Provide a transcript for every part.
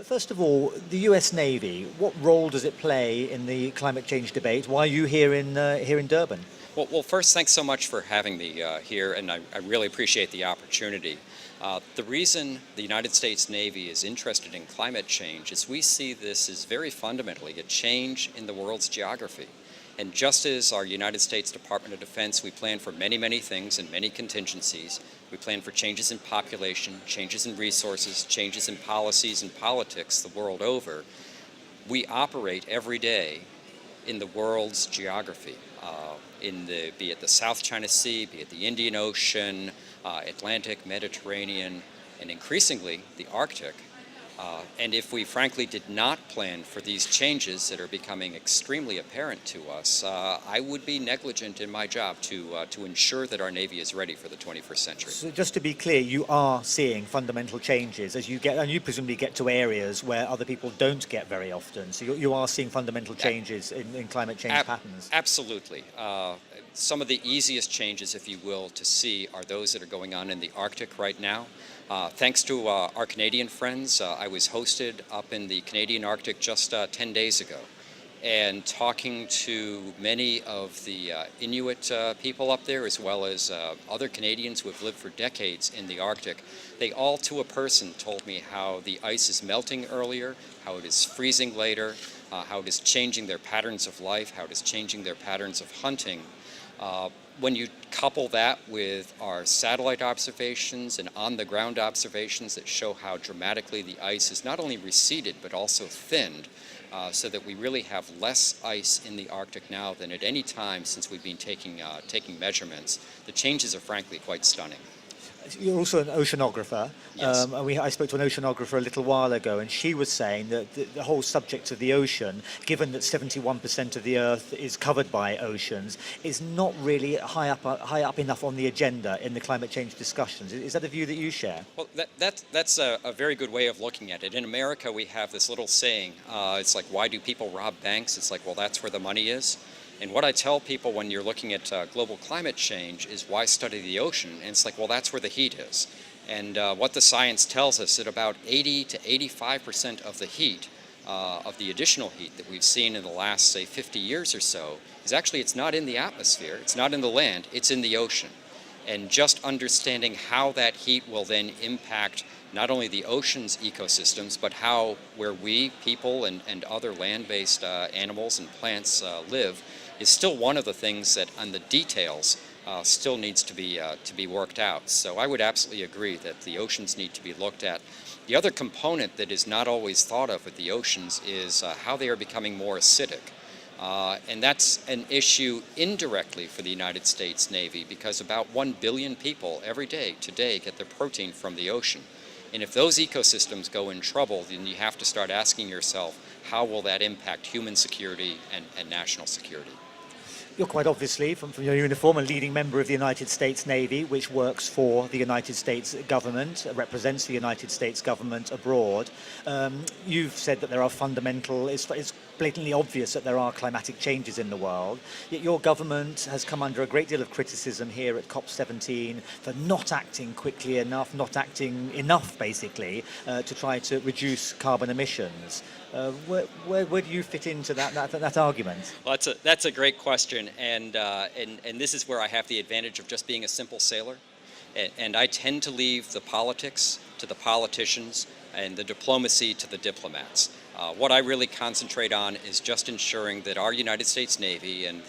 First of all, the US Navy, what role does it play in the climate change debate? Why are you here in Durban? Well, first, thanks so much for having me here, and I really appreciate the opportunity. The reason the United States Navy is interested in climate change is we see this as very fundamentally a change in the world's geography. And just as our United States Department of Defense, we plan for many, many things and many contingencies. We plan for changes in population, changes in resources, changes in policies and politics the world over. We operate every day in the world's geography, be it the South China Sea, be it the Indian Ocean, Atlantic, Mediterranean, and increasingly the Arctic. And if we frankly did not plan for these changes that are becoming extremely apparent to us, I would be negligent in my job to ensure that our Navy is ready for the 21st century. So just to be clear, you are seeing fundamental changes as you get, and you presumably get to areas where other people don't get very often. So you are seeing fundamental changes in climate change patterns. Absolutely. Some of the easiest changes, if you will, to see are those that are going on in the Arctic right now. Thanks to our Canadian friends, I was hosted up in the Canadian Arctic just 10 days ago. And talking to many of the Inuit people up there, as well as other Canadians who have lived for decades in the Arctic, they all to a person told me how the ice is melting earlier, how it is freezing later, how it is changing their patterns of life, how it is changing their patterns of hunting. When you couple that with our satellite observations and on-the-ground observations that show how dramatically the ice has not only receded but also thinned, so that we really have less ice in the Arctic now than at any time since we've been taking measurements, the changes are frankly quite stunning. You're also an oceanographer. Yes. I spoke to an oceanographer a little while ago, and she was saying that the whole subject of the ocean, given that 71% of the Earth is covered by oceans, is not really high up enough on the agenda in the climate change discussions. Is that a view that you share? Well, that's a very good way of looking at it. In America, we have this little saying, it's like, why do people rob banks? It's like, well, that's where the money is. And what I tell people when you're looking at global climate change is why study the ocean? And it's like, well, that's where the heat is. And what the science tells us that about 80 to 85% of the heat, of the additional heat that we've seen in the last, say, 50 years or so, is actually, it's not in the atmosphere, it's not in the land, it's in the ocean. And just understanding how that heat will then impact not only the ocean's ecosystems, but where we, people, and other land-based animals and plants live, is still one of the things that, on the details, still needs to be worked out. So I would absolutely agree that the oceans need to be looked at. The other component that is not always thought of with the oceans is how they are becoming more acidic. And that's an issue indirectly for the United States Navy, because about 1 billion people every day today get their protein from the ocean. And if those ecosystems go in trouble, then you have to start asking yourself, how will that impact human security and national security? You're quite obviously, from your uniform, a leading member of the United States Navy, which works for the United States government, represents the United States government abroad. You've said that there are it's blatantly obvious that there are climatic changes in the world, yet your government has come under a great deal of criticism here at COP17 for not acting quickly enough, not acting enough, basically, to try to reduce carbon emissions. Where do you fit into that argument? Well, that's a great question, and this is where I have the advantage of just being a simple sailor, and I tend to leave the politics to the politicians and the diplomacy to the diplomats. What I really concentrate on is just ensuring that our United States Navy and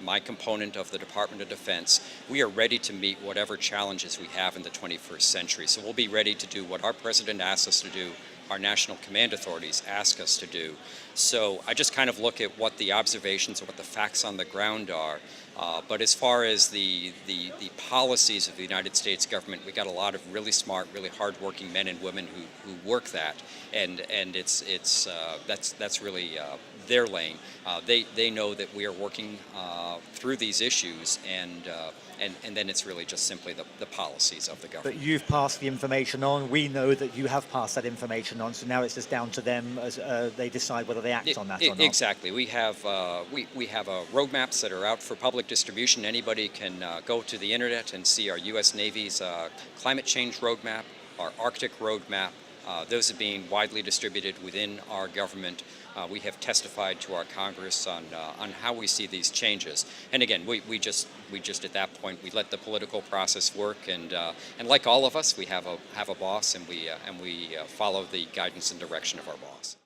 my component of the Department of Defense, we are ready to meet whatever challenges we have in the 21st century. So we'll be ready to do what our president asks us to do, our national command authorities ask us to do. So I just kind of look at what the observations or what the facts on the ground are. But as far as the policies of the United States government, we got a lot of really smart, really hardworking men and women who work that, and that's really their lane. They know that we are working through these issues, and then it's really just simply the policies of the government. But you've passed the information on. We know that you have passed that information on. So now it's just down to them as they decide whether they act on that or not. Exactly. We have roadmaps that are out for public distribution. Anybody can go to the internet and see our U.S. Navy's climate change roadmap, our Arctic roadmap, Those are being widely distributed within our government. We have testified to our Congress on how we see these changes. And again, we just at that point we let the political process work, and like all of us, we have a boss, and we follow the guidance and direction of our boss.